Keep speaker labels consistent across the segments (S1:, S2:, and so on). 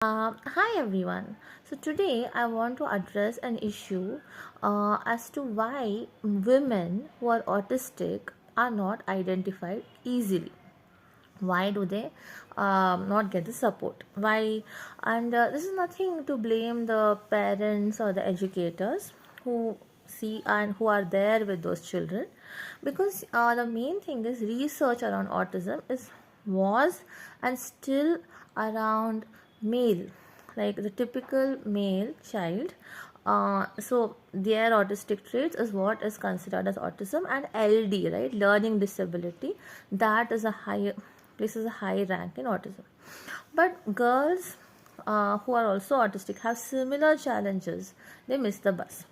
S1: Hi everyone. So today I want to address an issue as to why women who are autistic are not identified easily. Why do they not get the support? Why? And this is nothing to blame the parents or the educators who see and who are there with those children, because the main thing is research around autism is was and still around male, like the typical male child. So their autistic traits is what is considered as autism, and LD, right, learning disability, that is a high, this is a high rank in autism. But girls who are also autistic have similar challenges. They miss the bus.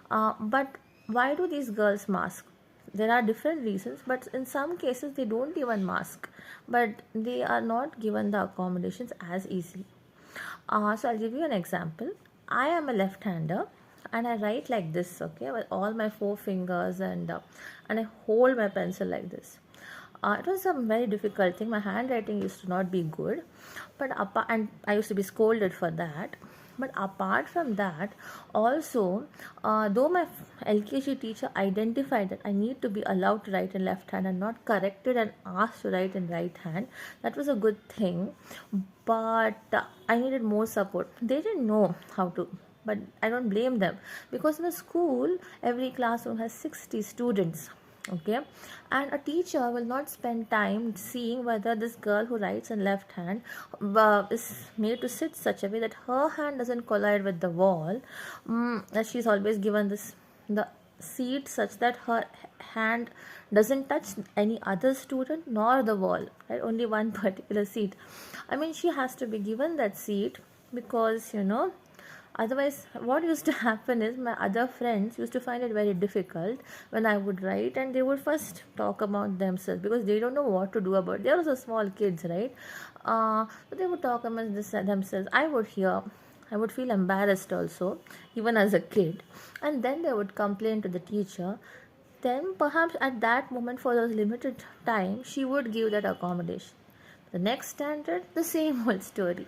S1: But why do these girls mask? There are different reasons, but in some cases they don't even mask, but they are not given the accommodations as easily. So I'll give you an example. I am a left-hander and I write like this, okay, with all my four fingers, and I hold my pencil like this. It was a very difficult thing. My handwriting used to not be good, and I used to be scolded for that. But apart from that, also, though my LKG teacher identified that I need to be allowed to write in left hand and not corrected and asked to write in right hand, that was a good thing. But I needed more support. They didn't know how to, but I don't blame them, because in a school, every classroom has 60 students, okay, and a teacher will not spend time seeing whether this girl who writes in left hand is made to sit such a way that her hand doesn't collide with the wall, that she's always given this the seat such that her hand doesn't touch any other student nor the wall, right, only one particular seat. I mean, she has to be given that seat because, otherwise, what used to happen is my other friends used to find it very difficult when I would write, and they would first talk about themselves because they don't know what to do about it. They are also small kids, right? So they would talk about themselves. I would hear. I would feel embarrassed also, even as a kid. And then they would complain to the teacher. Then, perhaps at that moment, for those limited time, she would give that accommodation. The next standard, the same old story.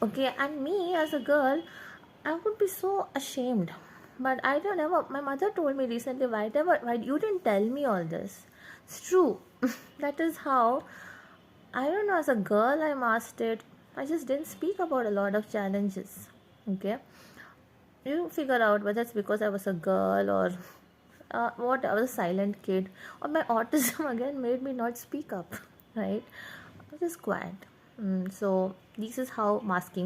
S1: Okay, and me as a girl, I would be so ashamed. But I don't ever. My mother told me recently, why you didn't tell me all this? It's true. That is how, I don't know, as a girl I mastered it. I just didn't speak about a lot of challenges. Okay, you figure out whether it's because I was a girl or what, I was a silent kid, or my autism again made me not speak up. Right, I was just quiet. So this is how masking